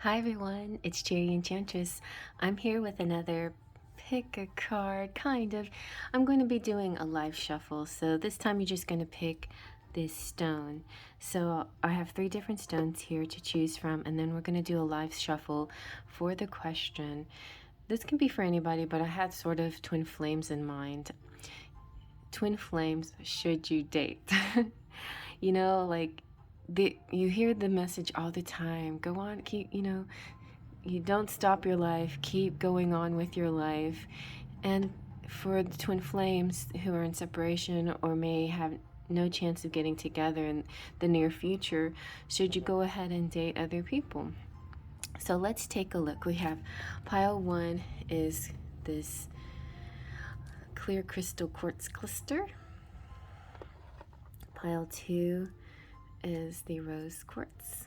Hi everyone, it's Cherry Enchantress. I'm here with another pick a card, kind of. I'm going to be doing a live shuffle, so this time you're just going to pick this stone. So I have 3 different stones here to choose from, and then we're going to do a live shuffle for the question. This can be for anybody, but I had sort of twin flames in mind. Twin flames, should you date? You know, like you hear the message all the time. Go on, keep, you don't stop your life, keep going on with your life. And for the twin flames who are in separation or may have no chance of getting together in the near future, should you go ahead and date other people? So let's take a look. We have pile 1 is this clear crystal quartz cluster. Pile 2 is the rose quartz.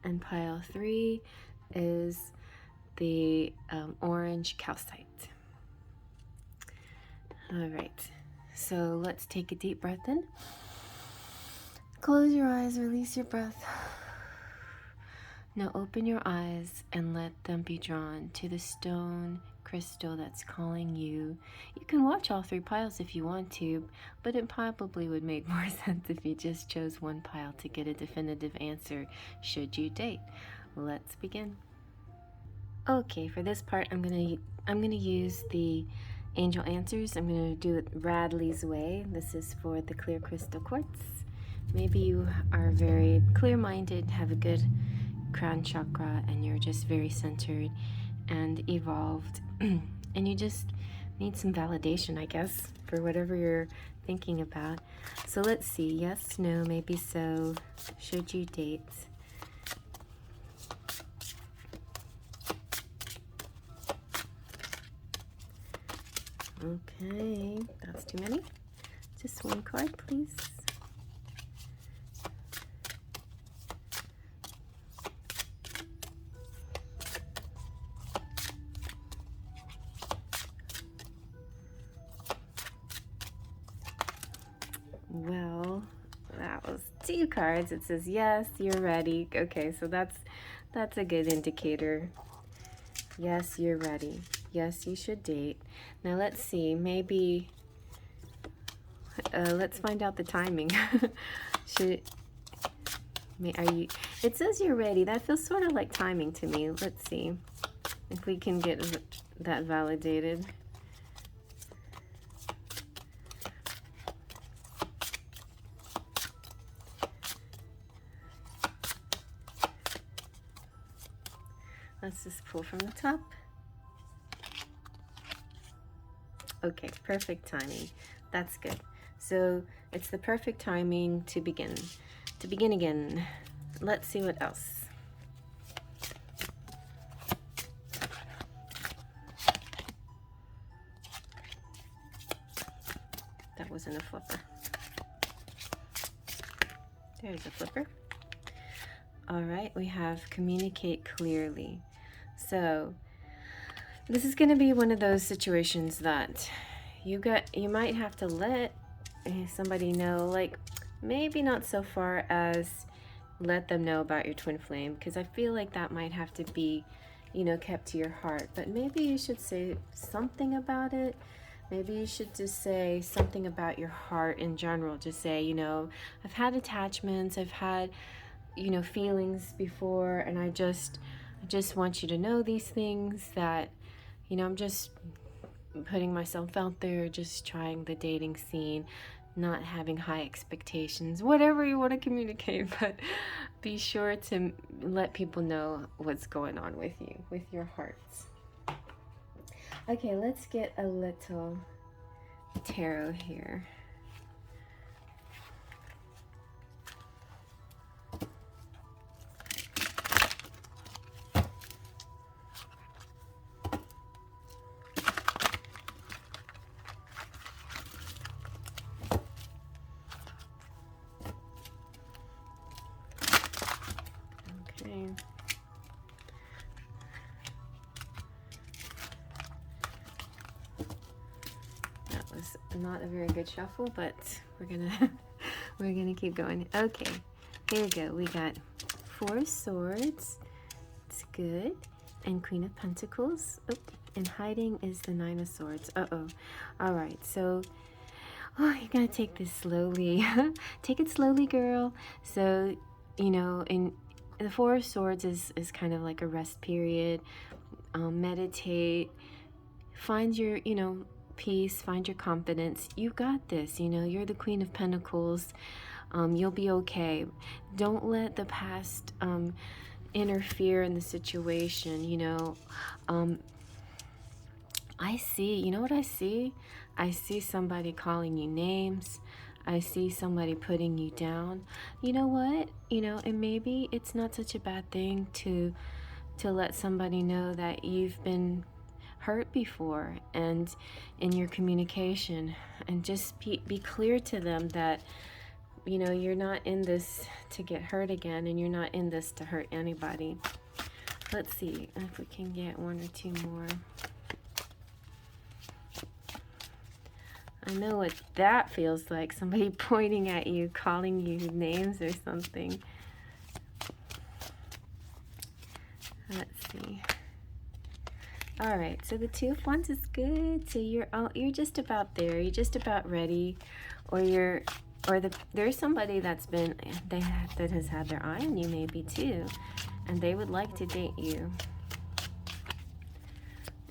And pile 3 is the orange calcite. All right, so let's take a deep breath in. Close your eyes, release your breath. Now open your eyes and let them be drawn to the stone crystal that's calling you. You can watch all 3 piles if you want to, but it probably would make more sense if you just chose one pile to get a definitive answer. Should you date? Let's begin. Okay, for this part I'm gonna use the angel answers. I'm gonna do it Radley's way. This is for the clear crystal quartz. Maybe you are very clear-minded, have a good crown chakra, and you're just very centered and evolved, and you just need some validation, I guess, for whatever you're thinking about. So let's see. Yes, no, maybe so. Should you date? Okay, that's too many. Just one card, please. Well, that was 2 cards. It says yes, you're ready. Okay, so that's a good indicator. Yes, you're ready. Yes, you should date. Now let's see, maybe let's find out the timing. It says you're ready. That feels sort of like timing to me. Let's see if we can get that validated. Let's just pull from the top. Okay, perfect timing. That's good. So it's the perfect timing to begin. To begin again. Let's see what else. That wasn't a flipper. There's a flipper. All right, we have communicate clearly. So this is going to be one of those situations that you might have to let somebody know, like maybe not so far as let them know about your twin flame, because I feel like that might have to be, kept to your heart. But maybe you should say something about it. Maybe you should just say something about your heart in general. Just say, I've had attachments, I've had, feelings before, and I just want you to know these things, that, I'm just putting myself out there, just trying the dating scene, not having high expectations, whatever you want to communicate, but be sure to let people know what's going on with you, with your hearts. Okay, let's get a little tarot here. Okay. That was not a very good shuffle, but we're gonna keep going. Okay, here we go. We got 4 swords, It's good. And Queen of Pentacles. Oh, and hiding is the Nine of Swords. Uh-oh. All right, so you gotta take this slowly. Take it slowly, girl. So, you know, in the Four of Swords is kind of like a rest period. Meditate. Find your, you know, peace. Find your confidence. You got this. You know, you're the Queen of Pentacles. You'll be okay. Don't let the past interfere in the situation, you know. I see, you know what I see? I see somebody calling you names. I see somebody putting you down. You know what? You know, and maybe it's not such a bad thing to let somebody know that you've been hurt before, and in your communication, and just be clear to them that, you know, you're not in this to get hurt again, and you're not in this to hurt anybody. Let's see if we can get one or two more. I know what that feels like. Somebody pointing at you, calling you names or something. Let's see. All right, so the Two of Wands is good. So you're just about there. You're just about ready, or there's somebody that's been that has had their eye on you maybe too, and they would like to date you.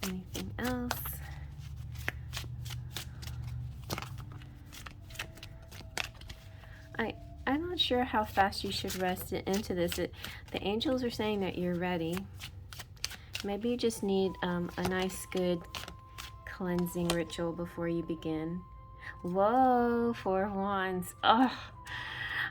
Anything else? I'm not sure how fast you should rest into this. The angels are saying that you're ready. Maybe you just need a nice, good cleansing ritual before you begin. Whoa, Four of Wands. Oh,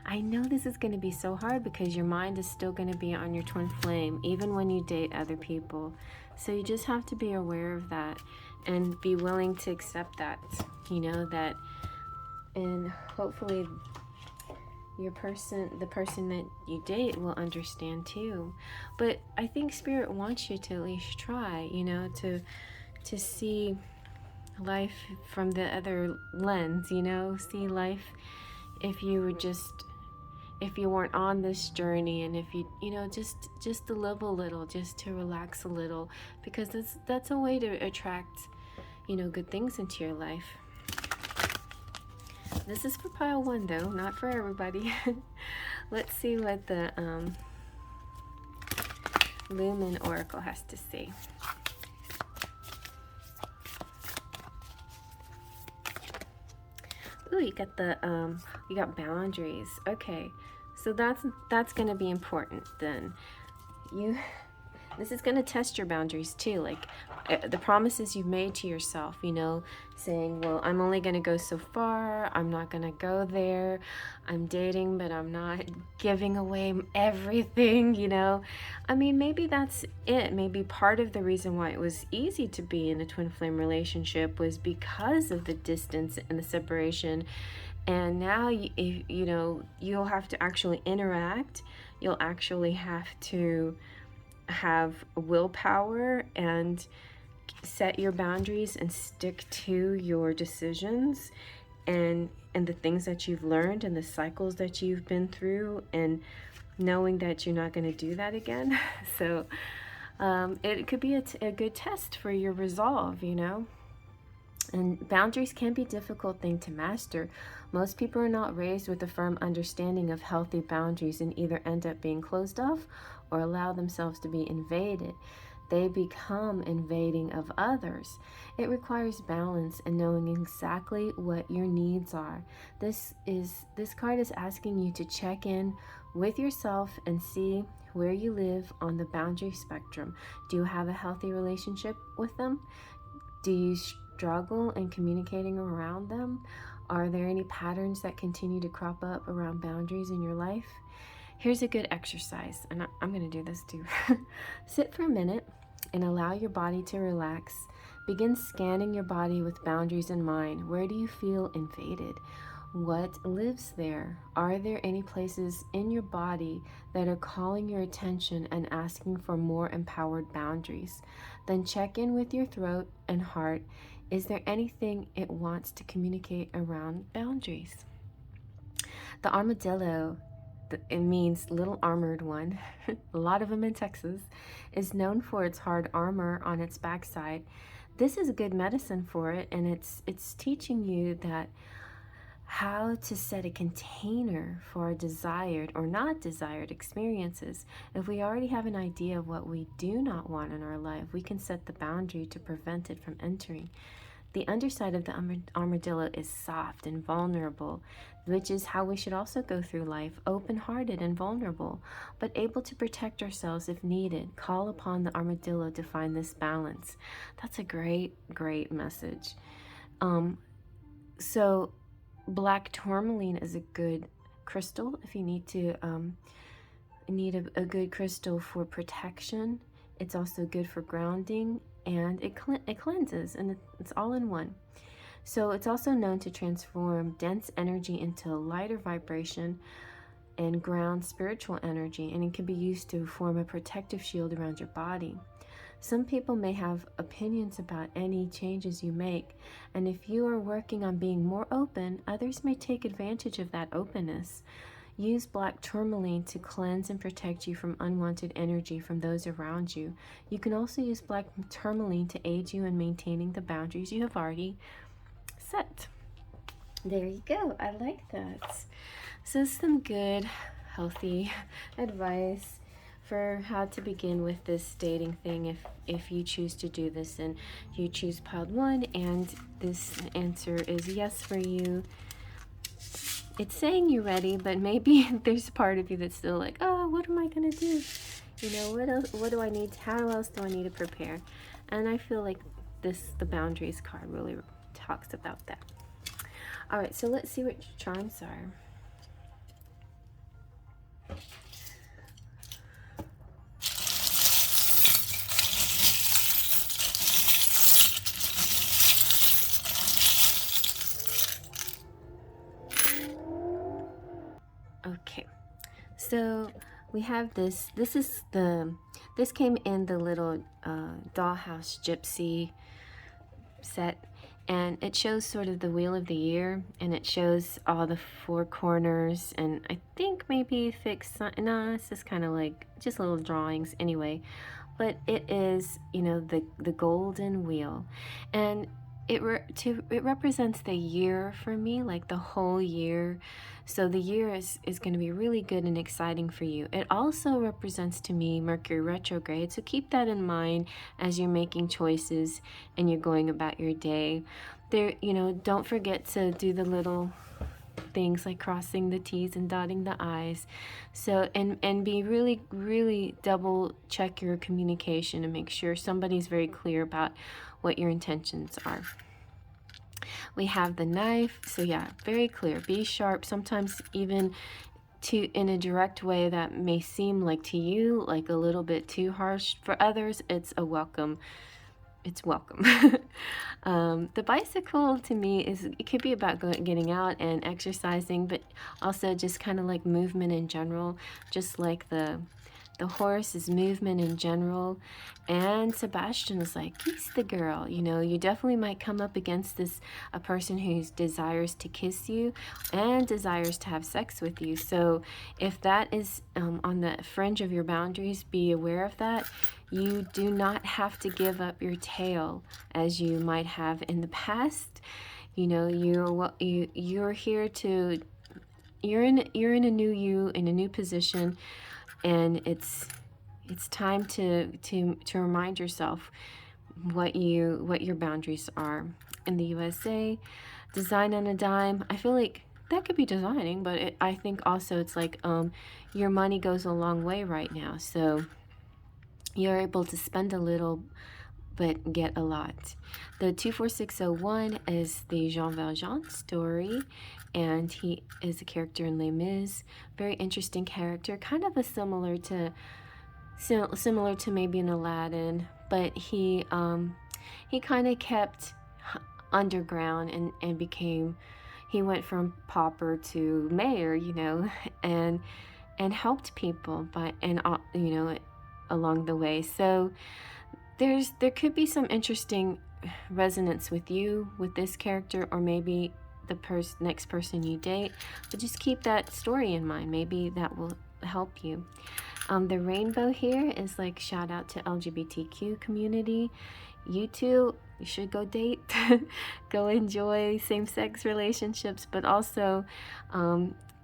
I know this is going to be so hard because your mind is still going to be on your twin flame, even when you date other people. So you just have to be aware of that and be willing to accept that, you know, that, and hopefully the person that you date will understand too. But I think Spirit wants you to at least try, you know, to see life from the other lens, you know, see life if you weren't on this journey, and if you know, just to live a little, just to relax a little, because that's a way to attract, you know, good things into your life. This is for pile one though, not for everybody. Let's see what the Lumen Oracle has to say. Ooh, you got boundaries. Okay, so that's gonna be important then. This is gonna test your boundaries too, like the promises you've made to yourself, you know, saying, well, I'm only gonna go so far, I'm not gonna go there, I'm dating, but I'm not giving away everything, you know. I mean, maybe that's it. Maybe part of the reason why it was easy to be in a twin flame relationship was because of the distance and the separation. And now, you know, you'll have to actually interact. You'll actually have to have willpower and set your boundaries and stick to your decisions and the things that you've learned and the cycles that you've been through, and knowing that you're not going to do that again. So it could be a good test for your resolve, you know. And boundaries can be a difficult thing to master. Most people are not raised with a firm understanding of healthy boundaries and either end up being closed off or allow themselves to be invaded. They become invading of others. It requires balance and knowing exactly what your needs are. This card is asking you to check in with yourself and see where you live on the boundary spectrum. Do you have a healthy relationship with them? Do you struggle in communicating around them? Are there any patterns that continue to crop up around boundaries in your life? Here's a good exercise, and I'm going to do this too. Sit for a minute and allow your body to relax. Begin scanning your body with boundaries in mind. Where do you feel invaded? What lives there? Are there any places in your body that are calling your attention and asking for more empowered boundaries? Then check in with your throat and heart. Is there anything it wants to communicate around boundaries? The armadillo it means little armored one, a lot of them in Texas, is known for its hard armor on its backside. This is a good medicine for it, and it's teaching you that how to set a container for our desired or not desired experiences. If we already have an idea of what we do not want in our life, we can set the boundary to prevent it from entering. The underside of the armadillo is soft and vulnerable, which is how we should also go through life, open-hearted and vulnerable, but able to protect ourselves if needed. Call upon the armadillo to find this balance. That's a great, great message. So black tourmaline is a good crystal if you need to need a good crystal for protection. It's also good for grounding, and it cleanses, and it's all in one. So it's also known to transform dense energy into lighter vibration and ground spiritual energy, and it can be used to form a protective shield around your body. Some people may have opinions about any changes you make, and if you are working on being more open, others may take advantage of that openness. Use black tourmaline to cleanse and protect you from unwanted energy from those around you. You can also use black tourmaline to aid you in maintaining the boundaries you have already set. There you go. I like that. So some good, healthy advice for how to begin with this dating thing if you choose to do this and you choose piled 1 and this answer is yes for you. It's saying you're ready, but maybe there's a part of you that's still like, oh, what am I gonna do? You know, what else? What do I need? How else do I need to prepare? And I feel like the boundaries card really talks about that. All right, so let's see what your charms are. Okay, so we have this. This came in the little dollhouse gypsy set, and it shows sort of the wheel of the year, and it shows all the 4 corners, and I think maybe no, it's just kind of like just little drawings anyway, but it is, you know, the golden wheel, and it represents the year for me, like the whole year. So the year is going to be really good and exciting for you. It also represents to me Mercury retrograde, so keep that in mind as you're making choices and you're going about your day. There, you know, don't forget to do the little things like crossing the T's and dotting the I's. So and be really double check your communication and make sure somebody's very clear about what your intentions are. We have the knife, so yeah, very clear. Be sharp. Sometimes even in a direct way that may seem like to you like a little bit too harsh. For others, it's a welcome. It's welcome. The bicycle to me it could be about getting out and exercising, but also just kind of like movement in general, just like the horse is movement in general. And Sebastian is like, kiss the girl. You know, you definitely might come up against a person who desires to kiss you and desires to have sex with you. So if that is on the fringe of your boundaries, be aware of that. You do not have to give up your tail as you might have in the past. You know, you're here to, you're in a new you, in a new position. And it's time to remind yourself what your boundaries are. In the USA, design on a dime. I feel like that could be designing, but I think also it's like your money goes a long way right now. So you're able to spend a little but get a lot. The 24601 is the Jean Valjean story, and he is a character in Les Mis. Very interesting character, kind of similar to maybe an Aladdin, but he kind of kept underground and he went from pauper to mayor, you know, and helped people along the way. So there could be some interesting resonance with you with this character, or maybe the next person you date, but just keep that story in mind. Maybe that will help you. The rainbow here is like shout out to LGBTQ community. You too, you should go date, go enjoy same-sex relationships, but also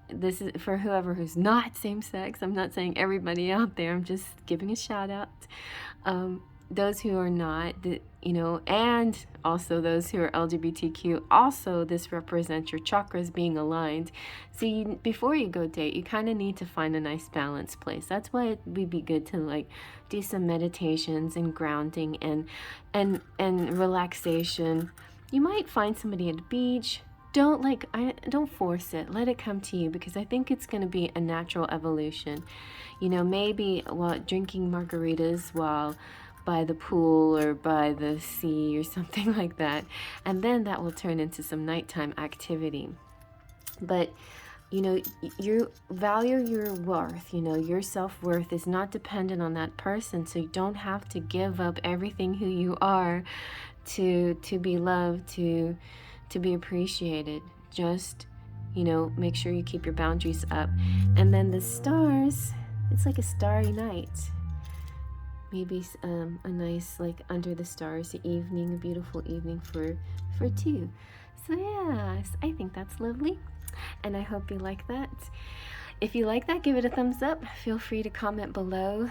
this is for whoever who's not same-sex. I'm not saying everybody out there, I'm just giving a shout out. Those who are not, you know, and also those who are LGBTQ, also this represents your chakras being aligned. So before you go date, you kind of need to find a nice balanced place. That's why it would be good to like do some meditations and grounding and relaxation. You might find somebody at the beach. Don't force it. Let it come to you, because I think it's going to be a natural evolution. You know, maybe while drinking margaritas while by the pool or by the sea or something like that, and then that will turn into some nighttime activity. But you know, you value your worth. You know, your self-worth is not dependent on that person, so you don't have to give up everything who you are to be loved, to be appreciated. Just, you know, make sure you keep your boundaries up. And then the stars, it's like a starry night. Maybe a nice, like, under the stars evening, a beautiful evening for two. So yes, I think that's lovely, and I hope you like that. If you like that, give it a thumbs up. Feel free to comment below.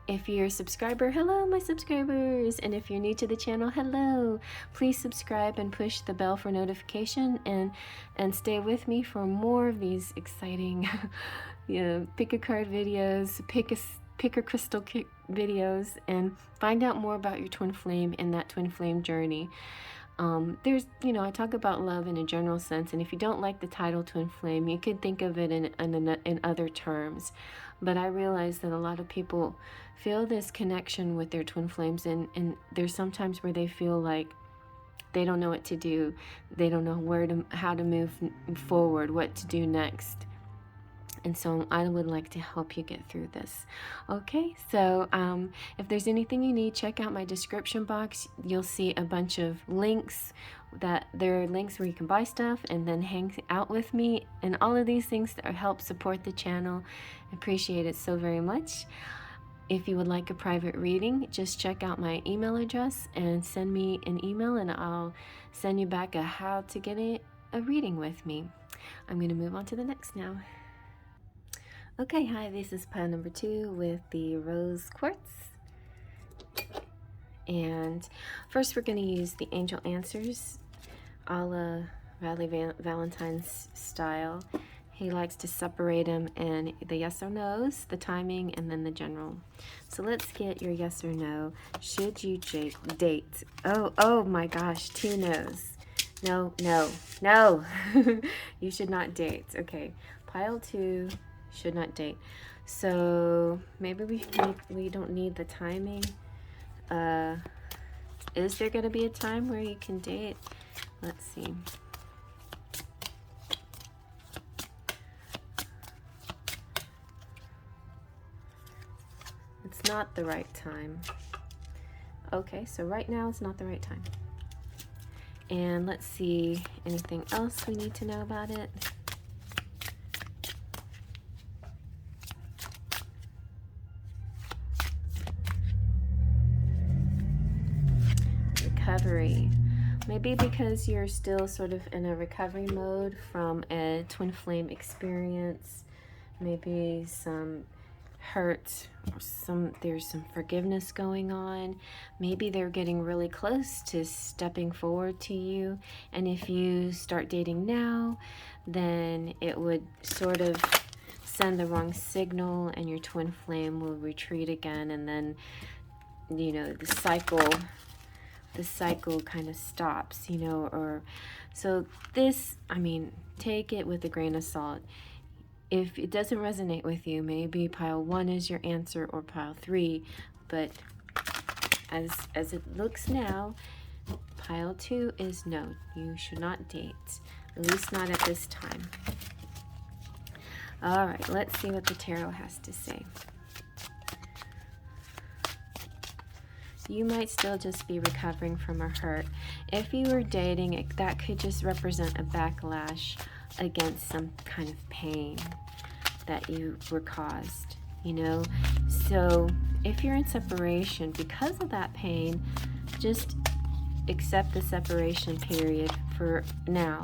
If you're a subscriber, hello my subscribers, and if you're new to the channel, hello. Please subscribe and push the bell for notification, and stay with me for more of these exciting pick a card videos, pick a crystal videos, and find out more about your twin flame and that twin flame journey. There's, you know, I talk about love in a general sense, and if you don't like the title twin flame, you could think of it in other terms. But I realize that a lot of people feel this connection with their twin flames, and there's sometimes where they feel like they don't know what to do. They don't know how to move forward, what to do next. And so I would like to help you get through this. Okay, so if there's anything you need, check out my description box. You'll see a bunch of links. There are links where you can buy stuff and then hang out with me, and all of these things that help support the channel. I appreciate it so very much. If you would like a private reading, just check out my email address and send me an email, and I'll send you back how to get a reading with me. I'm going to move on to the next now. Okay, hi, this is pile number 2 with the rose quartz. And first we're going to use the angel answers a la Riley Valentine's style. He likes to separate them in the yes or no's, the timing, and then the general. So let's get your yes or no. Should you date? Oh my gosh, 2 no's. No. You should not date. Okay, pile 2. Should not date. So maybe we don't need the timing. Is there going to be a time where you can date? Let's see. It's not the right time. Okay, so right now it's not the right time. And let's see, anything else we need to know about it? Recovery. Maybe because you're still sort of in a recovery mode from a twin flame experience, maybe some hurt, or there's some forgiveness going on. Maybe they're getting really close to stepping forward to you, and if you start dating now, then it would sort of send the wrong signal, and your twin flame will retreat again, and then, you know, the cycle kind of stops, you know. Or so this, I mean, take it with a grain of salt. If it doesn't resonate with you, maybe pile 1 is your answer, or pile 3, but as it looks now, pile 2 is no, you should not date, at least not at this time. All right, let's see what the tarot has to say. You might still just be recovering from a hurt. If you were dating, that could just represent a backlash against some kind of pain that you were caused, you know? So if you're in separation because of that pain, just accept the separation period for now.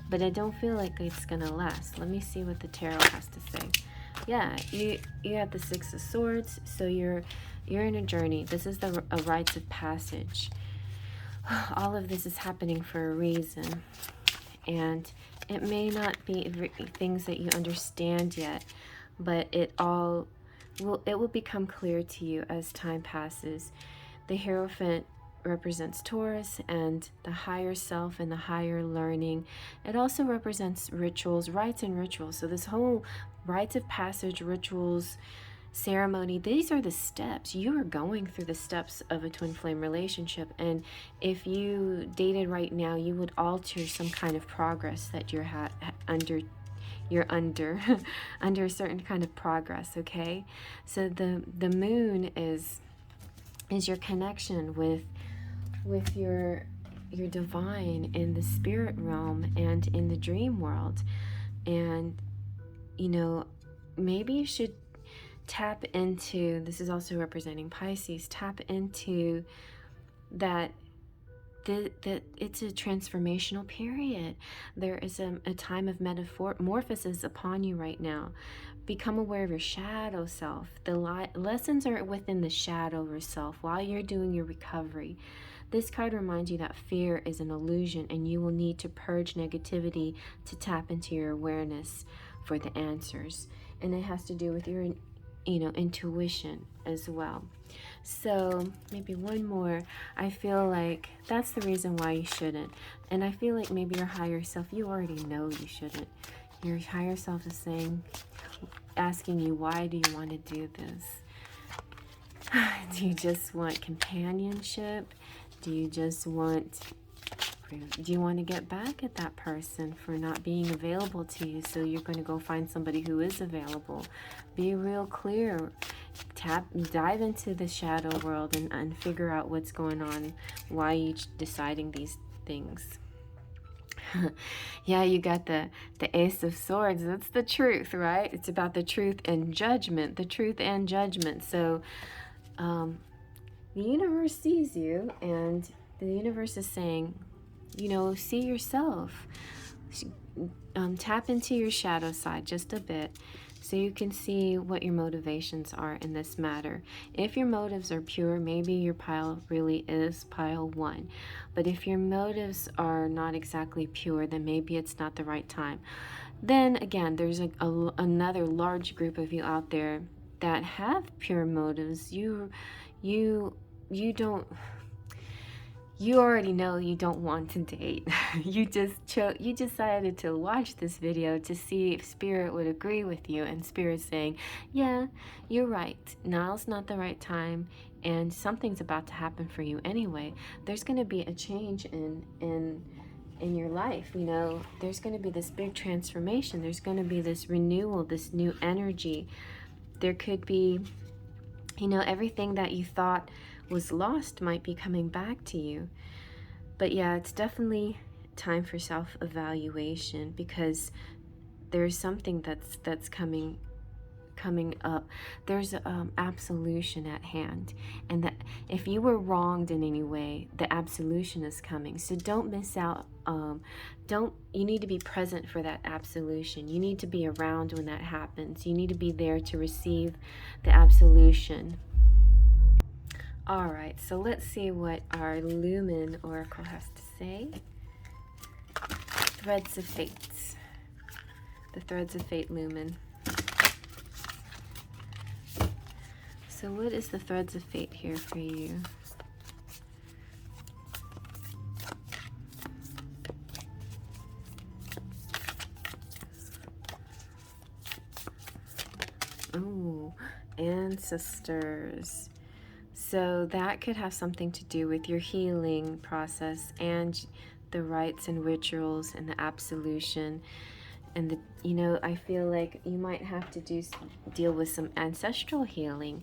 But I don't feel like it's gonna last. Let me see what the tarot has to say. Yeah, you have the Six of Swords, so you're in a journey. This is a rites of passage. All of this is happening for a reason, and it may not be things that you understand yet, but it will become clear to you as time passes. The Hierophant represents Taurus and the higher self and the higher learning. It also represents rituals, rites and rituals. So this whole rites of passage, rituals, ceremony, these are the steps. You are going through the steps of a twin flame relationship, and if you dated right now, you would alter some kind of progress that you're under under a certain kind of progress. Okay, so the moon is your connection with your divine in the spirit realm and in the dream world. And you know, maybe you should tap into, this is also representing Pisces, tap into that it's a transformational period. There is a time of metamorphosis upon you right now. Become aware of your shadow self. The lessons are within the shadow of yourself while you're doing your recovery. This card reminds you that fear is an illusion, and you will need to purge negativity to tap into your awareness for the answers. And it has to do with your intuition as well. So maybe one more. I feel like that's the reason why you shouldn't. And I feel like maybe your higher self, you already know you shouldn't. Your higher self is asking you, why do you want to do this? Do you just want companionship? Do you want to get back at that person for not being available to you? So you're going to go find somebody who is available. Be real clear. Dive into the shadow world and figure out what's going on. Why you deciding these things. Yeah, you got the Ace of Swords. That's the truth, right? It's about the truth and judgment. The truth and judgment. So the universe sees you, and the universe is saying, see yourself. Tap into your shadow side just a bit so you can see what your motivations are in this matter. If your motives are pure, maybe your pile really is pile 1. But if your motives are not exactly pure, then maybe it's not the right time. Then again, there's another large group of you out there that have pure motives. You already know you don't want to date. You decided to watch this video to see if Spirit would agree with you, and Spirit's saying, yeah, you're right. Now's not the right time, and something's about to happen for you anyway. There's going to be a change in your life. There's going to be this big transformation. There's going to be this renewal, this new energy. There could be, everything that you thought was lost might be coming back to you. But yeah, it's definitely time for self-evaluation, because there's something that's coming up. There's absolution at hand, and that if you were wronged in any way, the absolution is coming. So don't miss out. You need to be present for that absolution. You need to be around when that happens. You need to be there to receive the absolution. All right, so let's see what our Lumen Oracle has to say. Threads of Fate. The Threads of Fate Lumen. So what is the Threads of Fate here for you? Oh, ancestors. So that could have something to do with your healing process and the rites and rituals and the absolution. And I feel like you might have to deal with some ancestral healing.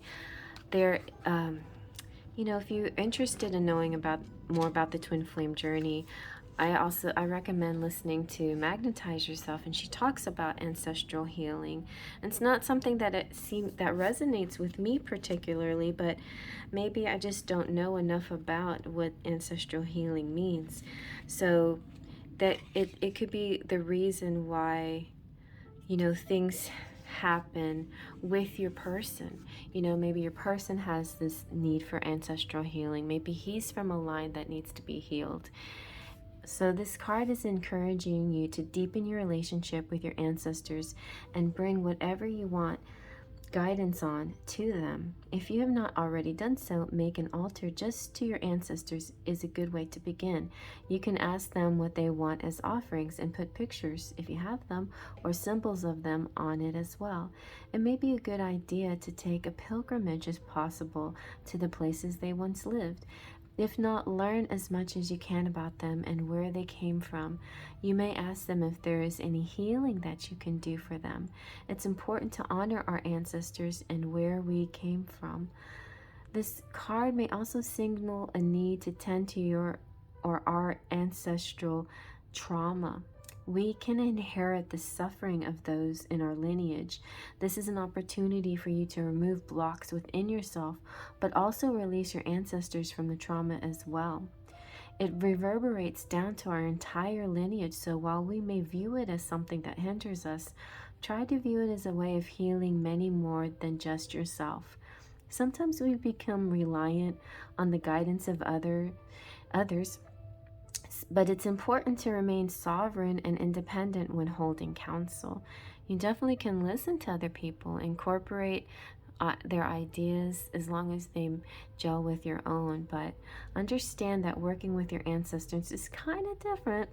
You know, if you're interested in knowing more about the twin flame journey, I recommend listening to Magnetize Yourself, and she talks about ancestral healing. And it's not something that that resonates with me particularly, but maybe I just don't know enough about what ancestral healing means. So that it could be the reason why, you know, things happen with your person. You know, maybe your person has this need for ancestral healing. Maybe he's from a line that needs to be healed. So this card is encouraging you to deepen your relationship with your ancestors and bring whatever you want guidance on to them. If you have not already done so, make an altar just to your ancestors is a good way to begin. You can ask them what they want as offerings and put pictures, if you have them, or symbols of them on it as well. It may be a good idea to take a pilgrimage as possible to the places they once lived. If not, learn as much as you can about them and where they came from. You may ask them if there is any healing that you can do for them. It's important to honor our ancestors and where we came from. This card may also signal a need to tend to your or our ancestral trauma. We can inherit the suffering of those in our lineage. This is an opportunity for you to remove blocks within yourself, but also release your ancestors from the trauma as well. It reverberates down to our entire lineage, so while we may view it as something that hinders us, try to view it as a way of healing many more than just yourself. Sometimes we become reliant on the guidance of others, but it's important to remain sovereign and independent when holding counsel. You definitely can listen to other people, incorporate their ideas as long as they gel with your own, but understand that working with your ancestors is kind of different,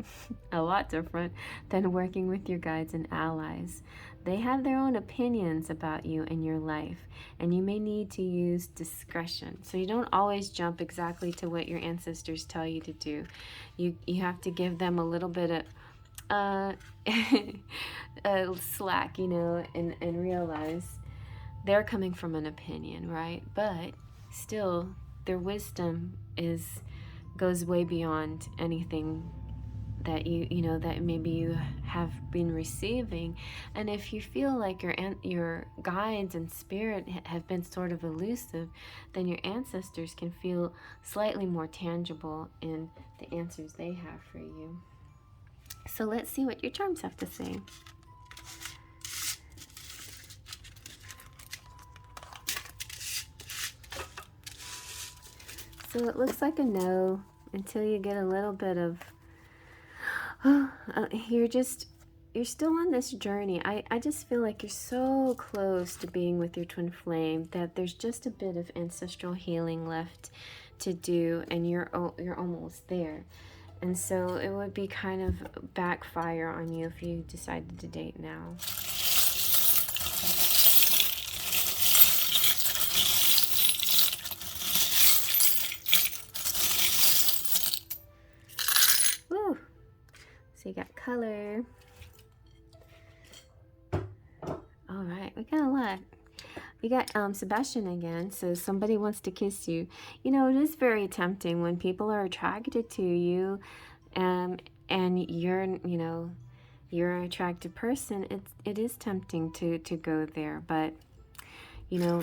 a lot different, than working with your guides and allies. They have their own opinions about you and your life, and you may need to use discretion. So you don't always jump exactly to what your ancestors tell you to do. You have to give them a little bit of slack, you know, and realize they're coming from an opinion, right? But still, their wisdom goes way beyond anything that you know that maybe you have been receiving. And if you feel like your guides and spirit have been sort of elusive, then your ancestors can feel slightly more tangible in the answers they have for you. So let's see what your charms have to say. So it looks like a no until you get a little bit of, you're still on this journey. I just feel like you're so close to being with your twin flame that there's just a bit of ancestral healing left to do, and you're almost there. And so it would be kind of backfire on you if you decided to date now. Woo! So you got color. All right, we got a lot. You got Sebastian again. So somebody wants to kiss you. You know, it is very tempting when people are attracted to you, and you're, you know, you're an attractive person. It is tempting to go there, but you know,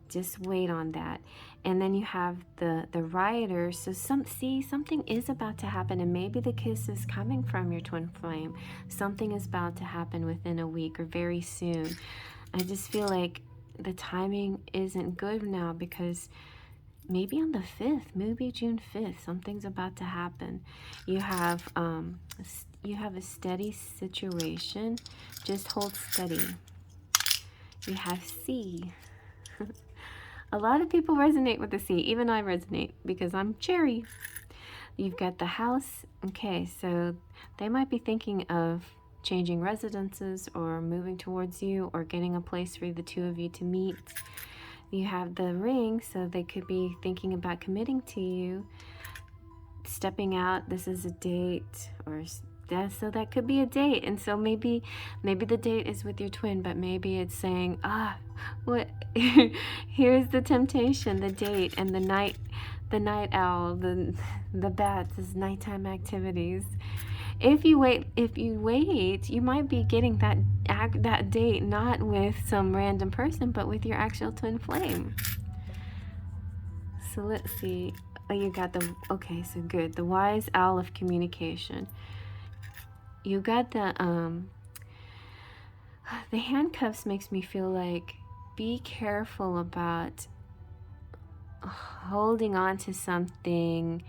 just wait on that. And then you have the Rioter. So something is about to happen, and maybe the kiss is coming from your twin flame. Something is about to happen within a week or very soon. I just feel like the timing isn't good now, because maybe on the 5th, maybe June 5th, something's about to happen. You have a steady situation. Just hold steady. You have C. A lot of people resonate with the C. Even I resonate because I'm cherry. You've got the House. Okay, so they might be thinking of changing residences or moving towards you or getting a place for the two of you to meet. You have the Ring, so they could be thinking about committing to you, stepping out. This is a date, or Yeah, so that could be a date. And so maybe the date is with your twin, but maybe it's saying, what here's the temptation, the date, and the night owl, the bats is nighttime activities. If you wait, you might be getting that date not with some random person, but with your actual twin flame. So let's see. Oh, you got the, okay, so good. The wise owl of communication. You got the handcuffs makes me feel like be careful about holding on to something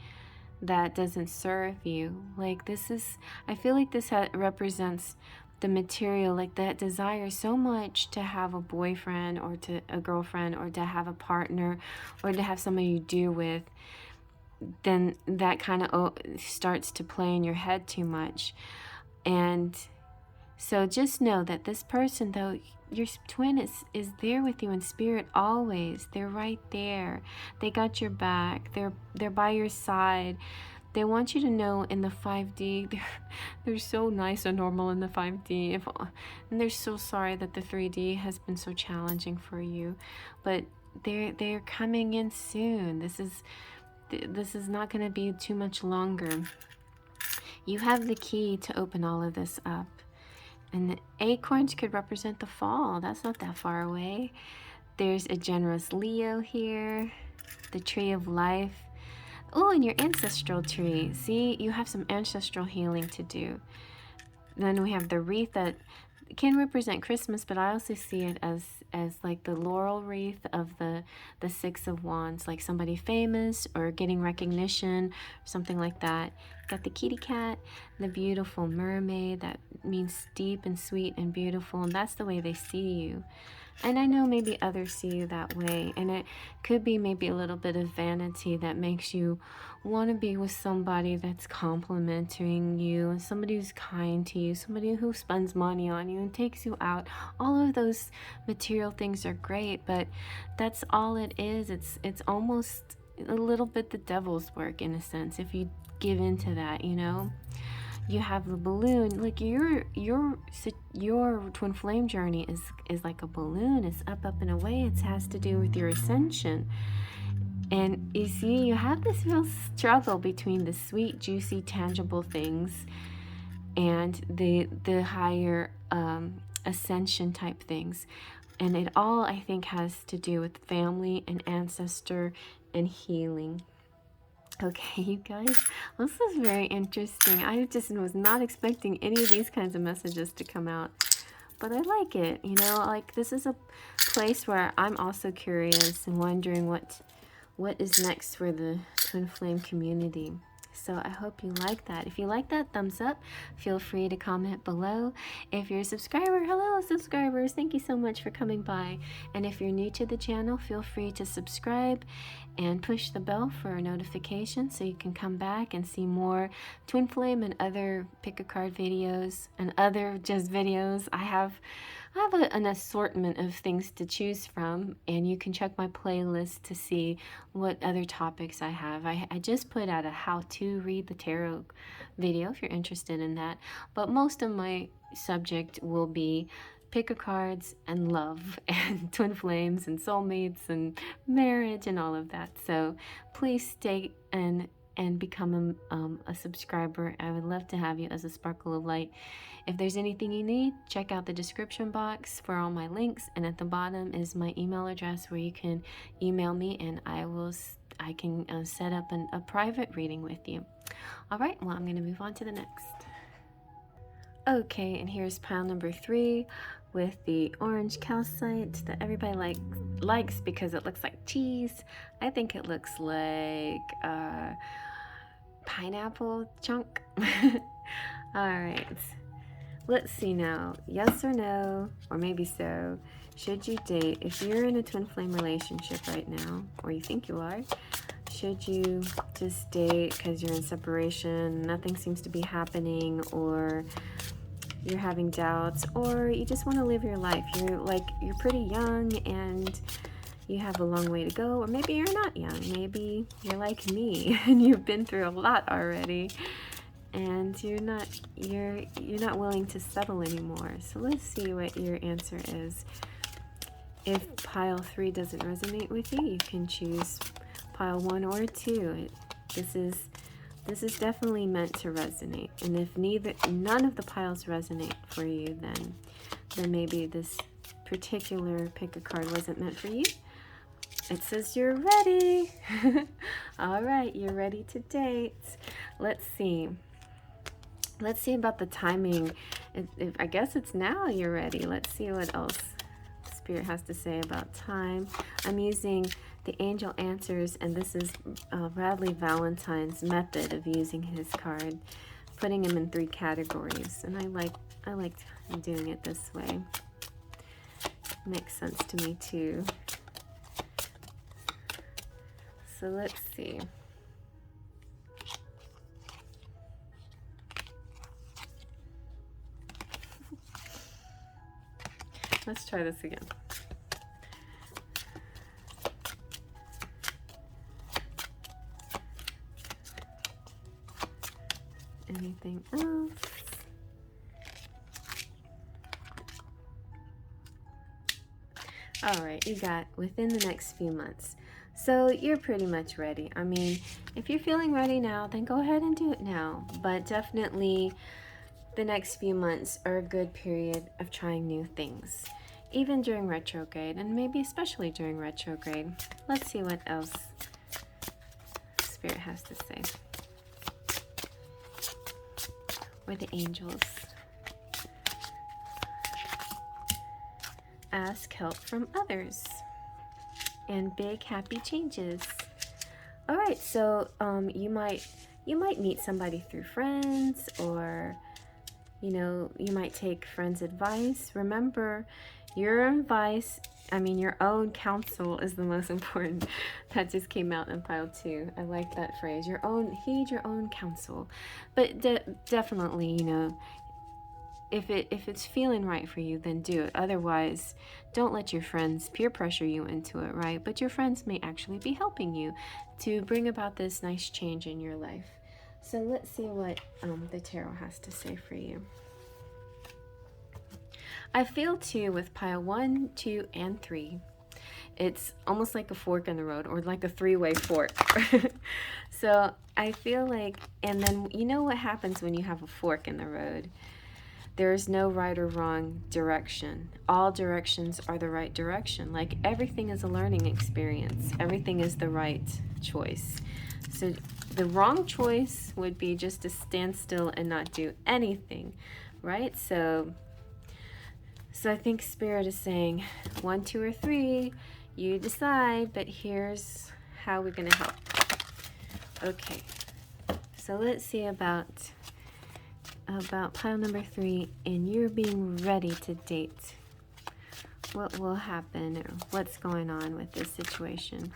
that doesn't serve you. Like this is, I feel like this represents the material, like that desire so much to have a boyfriend or to a girlfriend or to have a partner or to have somebody you do with, then that kind of starts to play in your head too much. And so just know that this person, though, your twin is there with you in spirit always. They're right there. They got your back. They're by your side. They want you to know in the 5D, they're so nice and normal in the 5D. And they're so sorry that the 3D has been so challenging for you. But they're coming in soon. This is not going to be too much longer. You have the key to open all of this up. And the acorns could represent the fall. That's not that far away. There's a generous Leo here. The tree of life. Oh, and your ancestral tree. See, you have some ancestral healing to do. Then we have the wreath that can represent Christmas, but I also see it as like the laurel wreath of the Six of Wands, like somebody famous or getting recognition, something like that. Got the kitty cat, the beautiful mermaid, that means deep and sweet and beautiful, and that's the way they see you. And I know maybe others see you that way, and it could be maybe a little bit of vanity that makes you want to be with somebody that's complimenting you, and somebody who's kind to you, somebody who spends money on you and takes you out. All of those material things are great, but that's all it is. It's almost a little bit the devil's work in a sense, if you give into that, you know. You have the balloon, like your twin flame journey is like a balloon. It's up and away. It has to do with your ascension. And you see, you have this real struggle between the sweet, juicy, tangible things and the higher ascension type things. And it all, I think, has to do with family and ancestor and healing. Okay, you guys, this is very interesting. I just was not expecting any of these kinds of messages to come out, but I like it. You know, like this is a place where I'm also curious and wondering what is next for the twin flame community. So I hope you like that. If you like that, thumbs up. Feel free to comment below. If you're a subscriber, hello subscribers. Thank you so much for coming by. And if you're new to the channel, feel free to subscribe and push the bell for a notification so you can come back and see more twin flame and other pick a card videos and other just videos. I have an assortment of things to choose from, and you can check my playlist to see what other topics I have. I just put out a how to read the tarot video if you're interested in that, but most of my subject will be pick a cards and love and twin flames and soulmates and marriage and all of that. So please stay and become a subscriber. I would love to have you as a sparkle of light. If there's anything you need, check out the description box for all my links, and at the bottom is my email address where you can email me, and I can set up a private reading with you. All right, well, I'm going to move on to the next. Okay, and here's pile number 3 with the orange calcite that everybody likes because it looks like cheese. I think it looks like pineapple chunk. All right, let's see now. Yes or no, or maybe so. Should you date? If you're in a twin flame relationship right now, or you think you are, should you just date because you're in separation, nothing seems to be happening, or you're having doubts, or you just want to live your life? You're pretty young and you have a long way to go, or maybe you're not young. Maybe you're like me and you've been through a lot already and you're not willing to settle anymore. So let's see what your answer is. If pile 3 doesn't resonate with you, you can choose pile 1 or 2. This is definitely meant to resonate. And if none of the piles resonate for you, then maybe this particular pick a card wasn't meant for you. It says you're ready. All right, you're ready to date. Let's see. Let's see about the timing. I guess it's now you're ready. Let's see what else Spirit has to say about time. I'm using the Angel Answers, and this is Bradley Valentine's method of using his card, putting him in 3 categories, and I liked doing it this way. Makes sense to me too. So let's see. Let's try this again. Anything else? All right, you got within the next few months. So you're pretty much ready. I mean, if you're feeling ready now, then go ahead and do it now. But definitely the next few months are a good period of trying new things, even during retrograde, and maybe especially during retrograde. Let's see what else Spirit has to say. Or the angels. Ask help from others. And big happy changes. All right, so you might meet somebody through friends, or you might take friends' advice. Remember, your advice, your own counsel is the most important. That just came out in pile 2. I like that phrase. Heed your own counsel. But definitely, if it's feeling right for you, then do it. Otherwise, don't let your friends peer pressure you into it, right? But your friends may actually be helping you to bring about this nice change in your life. So let's see what the tarot has to say for you. I feel too with pile 1, 2, and 3. It's almost like a fork in the road, or like a 3-way fork. So I feel like, and then you know what happens when you have a fork in the road? There is no right or wrong direction. All directions are the right direction. Like, everything is a learning experience. Everything is the right choice. So the wrong choice would be just to stand still and not do anything, right? So I think Spirit is saying 1, 2, or 3, you decide, but here's how we're gonna help. Okay, so let's see about pile number 3, and you're being ready to date. What will happen, or what's going on with this situation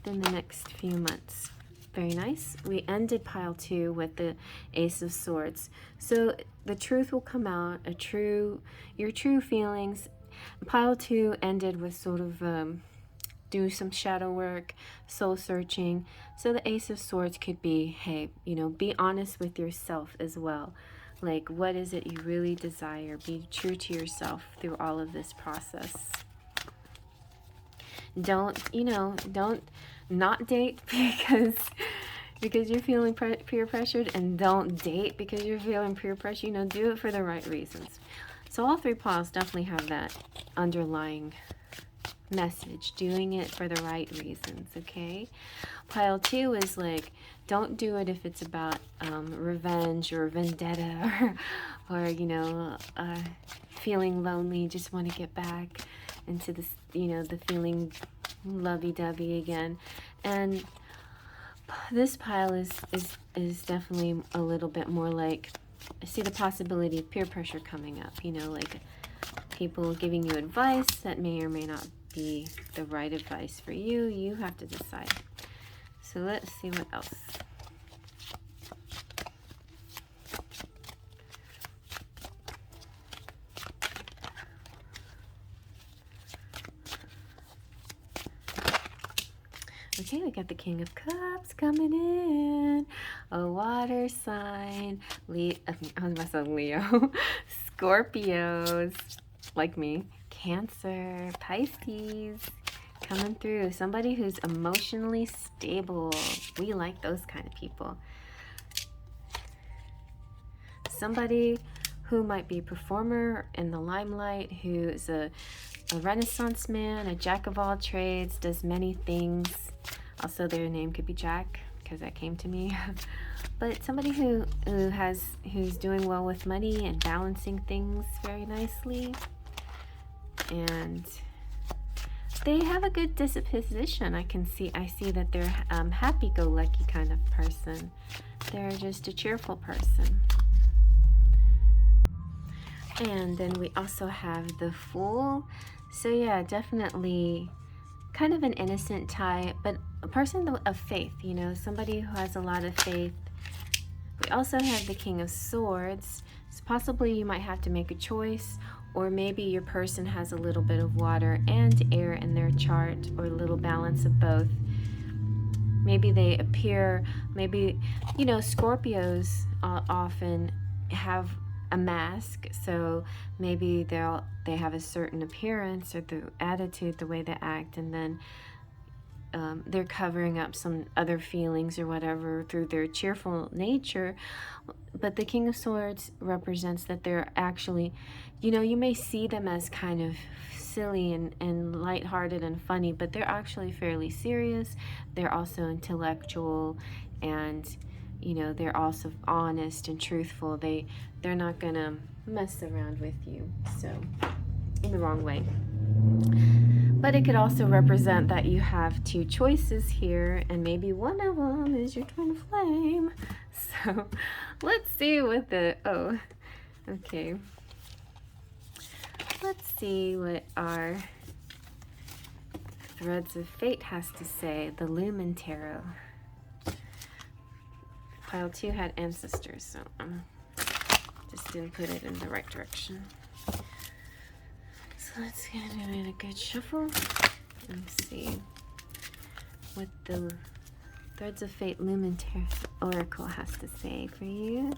within the next few months? Very nice. We ended pile 2 with the Ace of Swords. So the truth will come out, your true feelings. Pile 2 ended with sort of do some shadow work, soul searching. So the Ace of Swords could be, hey, be honest with yourself as well. Like, what is it you really desire? Be true to yourself through all of this process. Don't not date because you're feeling peer pressured, and don't date because you're feeling peer pressure. Do it for the right reasons. So all 3 piles definitely have that underlying message, doing it for the right reasons. Okay, pile 2 is like, don't do it if it's about revenge or vendetta, or feeling lonely, just want to get back into this, the feeling lovey-dovey again. And this pile is definitely a little bit more like, I see the possibility of peer pressure coming up, like people giving you advice that may or may not be the right advice for you. You have to decide. So let's see what else. Okay, we got the King of Cups coming in. A water sign. I was myself Leo. Scorpios, like me. Cancer, Pisces, coming through. Somebody who's emotionally stable. We like those kind of people. Somebody who might be a performer in the limelight, who is a Renaissance man, a jack of all trades, does many things. Also, their name could be Jack, because that came to me. But somebody who's doing well with money and balancing things very nicely. And they have a good disposition. I see that they're happy-go-lucky kind of person. They're just a cheerful person. And then we also have the Fool. So yeah, definitely kind of an innocent type, but a person of faith, you know, somebody who has a lot of faith. We also have the King of Swords. So possibly you might have to make a choice, or maybe your person has a little bit of water and air in their chart, or a little balance of both. Maybe they appear, maybe, you know, Scorpios often have a mask, so maybe they have a certain appearance or the attitude, the way they act, and then they're covering up some other feelings or whatever through their cheerful nature. But the King of Swords represents that they're actually, you know, you may see them as kind of silly and lighthearted and funny, but they're actually fairly serious. They're also intellectual, and you know, they're also honest and truthful. They're not gonna mess around with you, so in the wrong way. But it could also represent that you have two choices here, and maybe one of them is your twin flame. So let's see what let's see what our Threads of Fate has to say. The Lumen Tarot. Pile 2 had ancestors, so just didn't put it in the right direction. So let's get a good shuffle and see what the Threads of Fate Lumen Tarot Oracle has to say for you.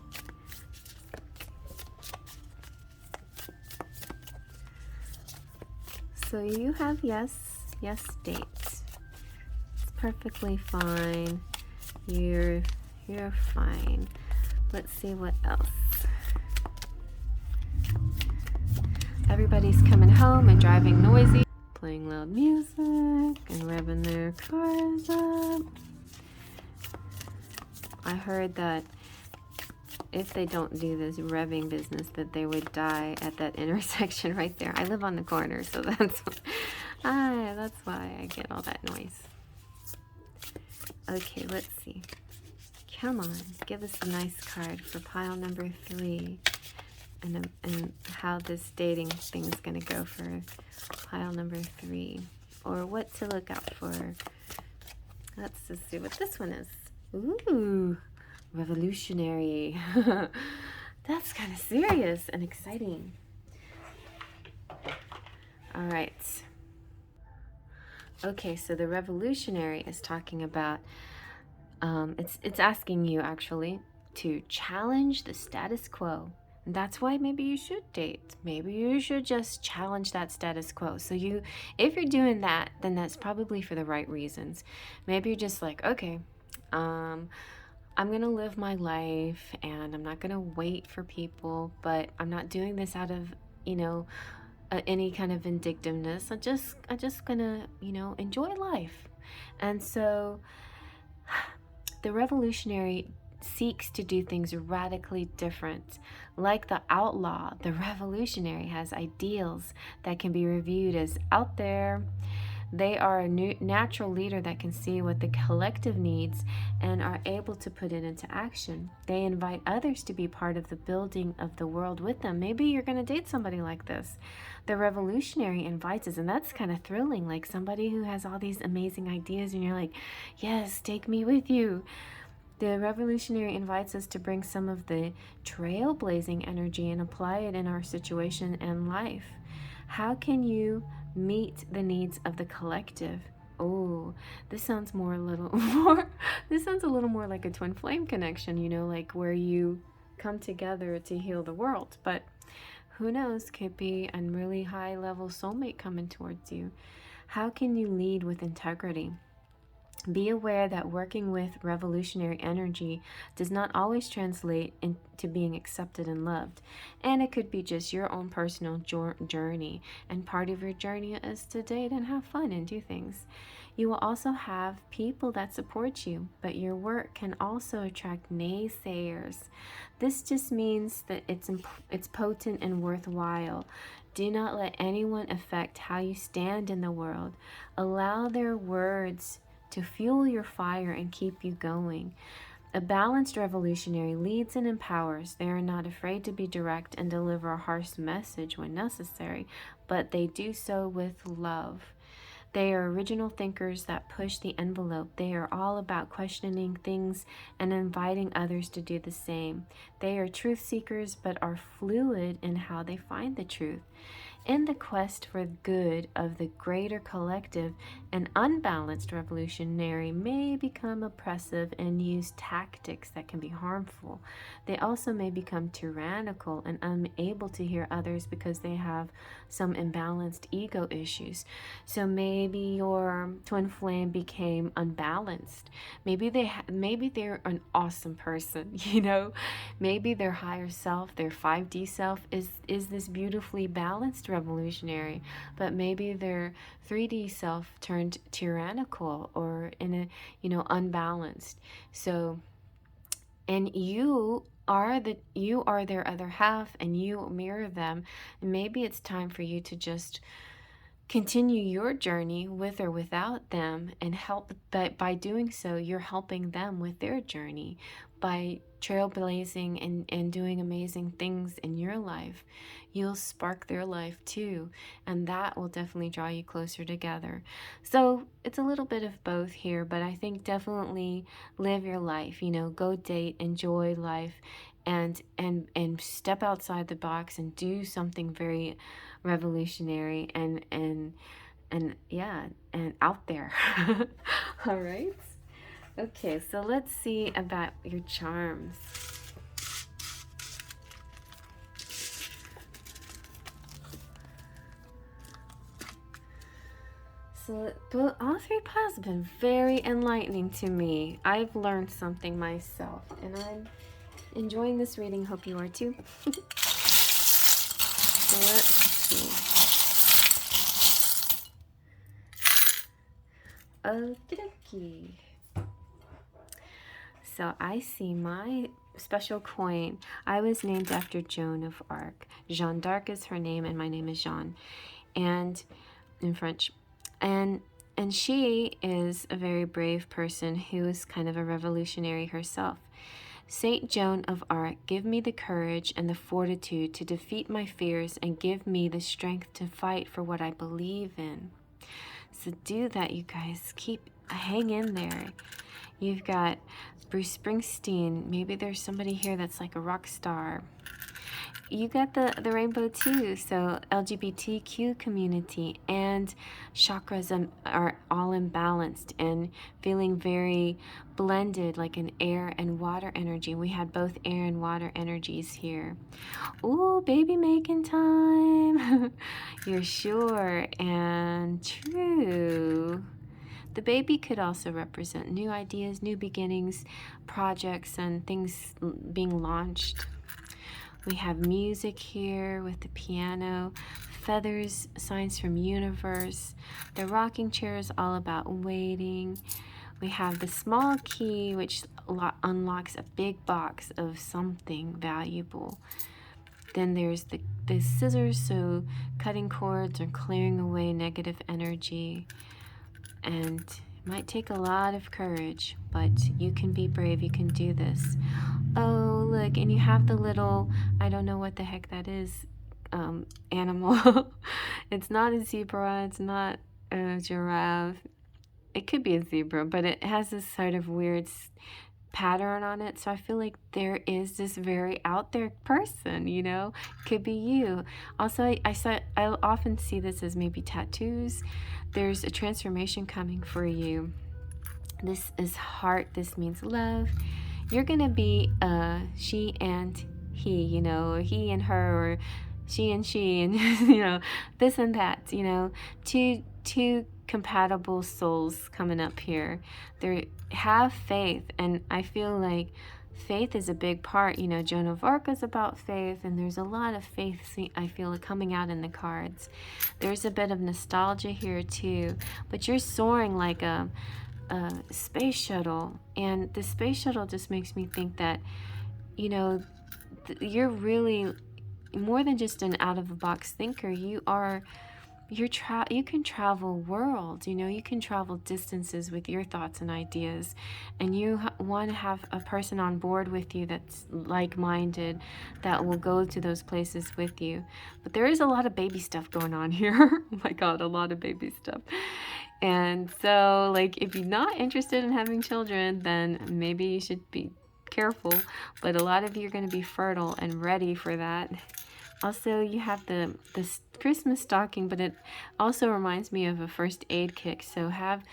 So you have yes dates. It's perfectly fine. You're fine. Let's see what else. Everybody's coming home and driving noisy, playing loud music and revving their cars up. I heard that if they don't do this revving business, that they would die at that intersection right there. I live on the corner, so that's why I get all that noise. Okay, let's see. Come on, give us a nice card for pile number 3, and how this dating thing is going to go for pile number 3, or what to look out for. Let's just see what this one is. Ooh, revolutionary. That's kind of serious and exciting. All right. Okay, so the revolutionary is talking about it's asking you actually to challenge the status quo. And that's why maybe you should date. Maybe you should just challenge that status quo. So if you're doing that, then that's probably for the right reasons. Maybe you're just like, okay, I'm gonna live my life and I'm not gonna wait for people, but I'm not doing this out of, you know, any kind of vindictiveness. I'm just gonna, you know, enjoy life. And so the revolutionary seeks to do things radically different. Like the outlaw, the revolutionary has ideals that can be reviewed as out there. They are a natural leader that can see what the collective needs and are able to put it into action. They invite others to be part of the building of the world with them. Maybe you're going to date somebody like this. The revolutionary invites us, and that's kind of thrilling, like somebody who has all these amazing ideas and you're like, yes, take me with you. The revolutionary invites us to bring some of the trailblazing energy and apply it in our situation and life. How can you meet the needs of the collective Oh, this sounds more a little more, this sounds a little more like a twin flame connection, you know, like where you come together to heal the world. But who knows, could be a really high level soulmate coming towards you. How can you lead with integrity? Be aware that working with revolutionary energy does not always translate into being accepted and loved. And it could be just your own personal journey. And part of your journey is to date and have fun and do things. You will also have people that support you, but your work can also attract naysayers. This just means that it's potent and worthwhile. Do not let anyone affect how you stand in the world. Allow their words to fuel your fire and keep you going. A balanced revolutionary leads and empowers. They are not afraid to be direct and deliver a harsh message when necessary, but they do so with love. They are original thinkers that push the envelope. They are all about questioning things and inviting others to do the same. They are truth seekers, but are fluid in how they find the truth. In the quest for good of the greater collective, an unbalanced revolutionary may become oppressive and use tactics that can be harmful. They also may become tyrannical and unable to hear others because they have some imbalanced ego issues. So maybe your twin flame became unbalanced. Maybe they're an awesome person, you know? Maybe their higher self, their 5D self is this beautifully balanced revolutionary, but maybe their 3D self turned tyrannical or unbalanced. So, and you are their other half, and you mirror them. And maybe it's time for you to just continue your journey with or without them and help. But by doing so, you're helping them with their journey by trailblazing and doing amazing things in your life. You'll spark their life too, and that will definitely draw you closer together. So it's a little bit of both here, but I think definitely live your life, go date, enjoy life, and step outside the box and do something very revolutionary and out there. All right. Okay, so let's see about your charms. So all three piles have been very enlightening to me. I've learned something myself, and I'm enjoying this reading. Hope you are too. So let's see. Okie dokie. So I see my special coin. I was named after Joan of Arc. Jeanne d'Arc is her name, and my name is Jeanne, and in French. And she is a very brave person who is kind of a revolutionary herself. Saint Joan of Arc, give me the courage and the fortitude to defeat my fears and give me the strength to fight for what I believe in. So do that, you guys. Hang in there. You've got Bruce Springsteen. Maybe there's somebody here that's like a rock star. You got the rainbow too, so LGBTQ community and chakras are all imbalanced and feeling very blended, like an air and water energy. We had both air and water energies here. Ooh, baby making time. You're sure and true. The baby could also represent new ideas, new beginnings, projects, and things being launched. We have music here with the piano, feathers, signs from universe. The rocking chair is all about waiting. We have the small key, which unlocks a big box of something valuable. Then there's the scissors, so cutting cords or clearing away negative energy. And it might take a lot of courage, but you can be brave. You can do this. Oh, look, and you have the little, I don't know what the heck that is, animal. It's not a zebra. It's not a giraffe. It could be a zebra, but it has this sort of weird pattern on it. So I feel like there is this very out there person, you know, could be you. Also, I often see this as maybe tattoos. There's a transformation coming for you. This is heart. This means love. You're going to be she and he, you know, or he and her, or she and she, and, you know, this and that, you know, two compatible souls coming up here. They have faith, and I feel like faith is a big part. You know, Joan of Arc is about faith, and there's a lot of faith, I feel, coming out in the cards. There's a bit of nostalgia here too, but you're soaring like a space shuttle, and the space shuttle just makes me think that, you know, you're really more than just an out-of-the-box thinker. You can travel worlds, you know, you can travel distances with your thoughts and ideas, and you want to have a person on board with you that's like-minded, that will go to those places with you. But there is a lot of baby stuff going on here. Oh my God, a lot of baby stuff. And so, like, if you're not interested in having children, then maybe you should be careful. But a lot of you are going to be fertile and ready for that. Also, you have this Christmas stocking, but it also reminds me of a first aid kit. So have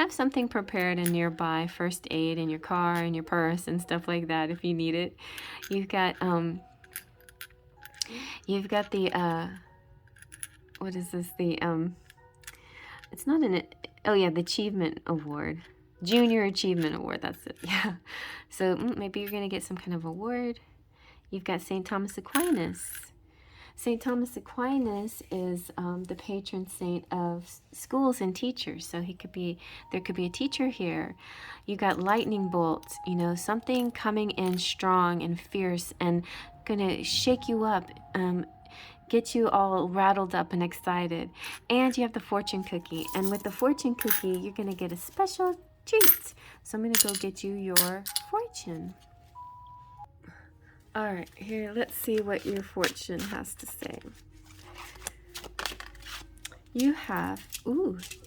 something prepared and nearby, first aid in your car, in your purse, and stuff like that if you need it. You've got the what is this? It's not the Achievement Award. Junior Achievement Award, that's it. Yeah. So maybe you're going to get some kind of award. You've got St. Thomas Aquinas. St. Thomas Aquinas is the patron saint of schools and teachers. So there could be a teacher here. You got lightning bolts, you know, something coming in strong and fierce and gonna shake you up, get you all rattled up and excited. And you have the fortune cookie. And with the fortune cookie, you're gonna get a special treat. So I'm gonna go get you your fortune. All right, here, let's see what your fortune has to say. You have,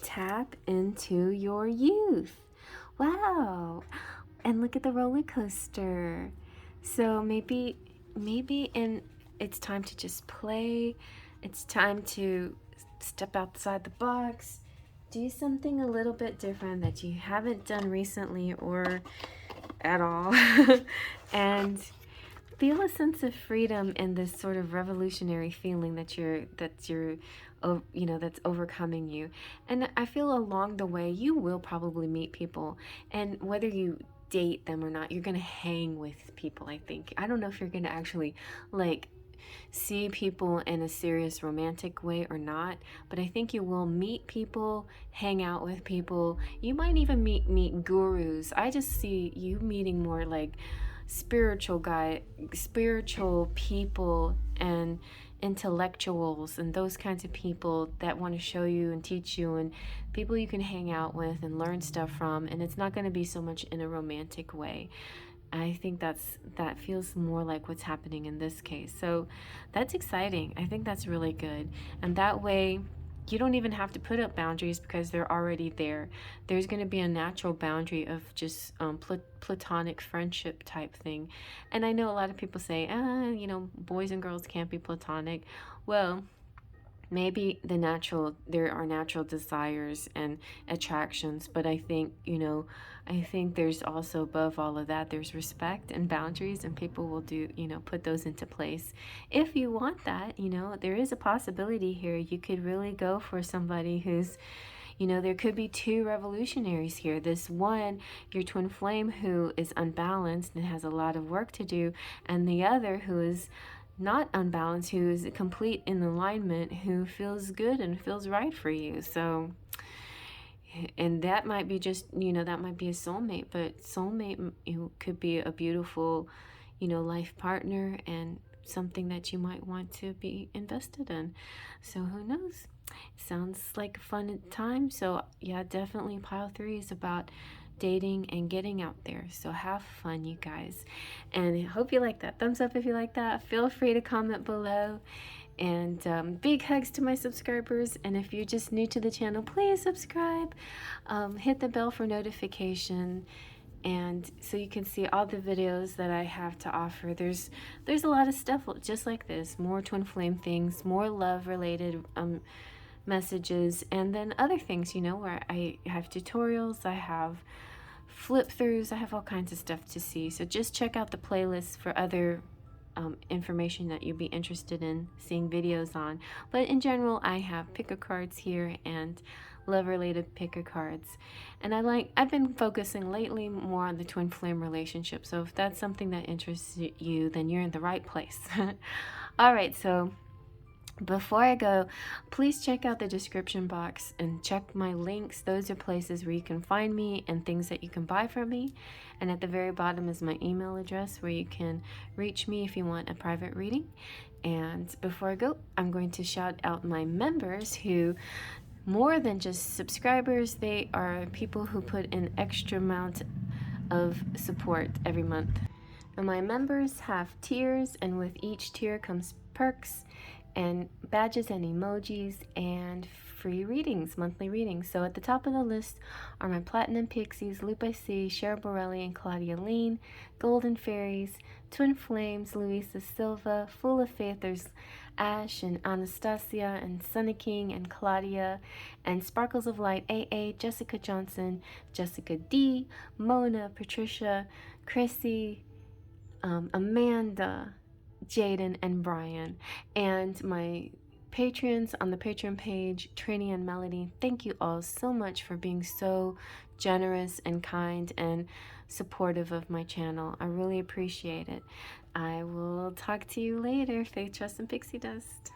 tap into your youth. Wow. And look at the roller coaster. So maybe it's time to just play. It's time to step outside the box. Do something a little bit different that you haven't done recently or at all. And feel a sense of freedom and this sort of revolutionary feeling that's overcoming you. And I feel along the way you will probably meet people, and whether you date them or not, you're gonna hang with people. I don't know if you're gonna actually like see people in a serious romantic way or not, but I think you will meet people, hang out with people. You might even meet gurus. I just see you meeting more like spiritual people and intellectuals and those kinds of people that want to show you and teach you, and people you can hang out with and learn stuff from. And it's not going to be so much in a romantic way. I think that feels more like what's happening in this case. So that's exciting. I think that's really good. And that way you don't even have to put up boundaries because they're already there. There's going to be a natural boundary of just platonic friendship type thing. And I know a lot of people say, boys and girls can't be platonic. Well, maybe there are natural desires and attractions, but I think there's also, above all of that, there's respect and boundaries, and people will put those into place. If you want that, there is a possibility here. You could really go for somebody who's, there could be two revolutionaries here. This one, your twin flame, who is unbalanced and has a lot of work to do, and the other who is not unbalanced, who is complete in alignment, who feels good and feels right for you. So, and that might be just, that might be a soulmate, but soulmate could be a beautiful, life partner and something that you might want to be invested in. So who knows? Sounds like a fun time. So yeah, definitely pile 3 is about dating and getting out there. So have fun, you guys, and I hope you like that. Thumbs up if you like that. Feel free to comment below, and big hugs to my subscribers. And if you're just new to the channel, please subscribe, hit the bell for notification, And so you can see all the videos that I have to offer. There's a lot of stuff just like this, more twin flame things, more love related messages, and then other things, you know, where I have tutorials, I have flip throughs, I have all kinds of stuff to see. So just check out the playlist for other information that you'd be interested in seeing videos on. But in general, I have picker cards here and love related picker cards, and I've been focusing lately more on the twin flame relationship. So if that's something that interests you, then you're in the right place. All right, so before I go, please check out the description box and check my links. Those are places where you can find me and things that you can buy from me. And at the very bottom is my email address where you can reach me if you want a private reading. And before I go, I'm going to shout out my members who, more than just subscribers, they are people who put an extra amount of support every month. And my members have tiers, and with each tier comes perks and badges and emojis and free readings, monthly readings. So at the top of the list are my Platinum Pixies, Lupe C, Cheryl Borelli and Claudia Lean, Golden Fairies, Twin Flames, Luisa Silva, Full of Faith, there's Ash and Anastasia and Sunny King and Claudia, and Sparkles of Light, AA, Jessica Johnson, Jessica D, Mona, Patricia, Chrissy, Amanda, Jaden, and Brian. And my patrons on the Patreon page, Trini and Melody, thank you all so much for being so generous and kind and supportive of my channel. I really appreciate it. I will talk to you later. Faith, trust, and pixie dust.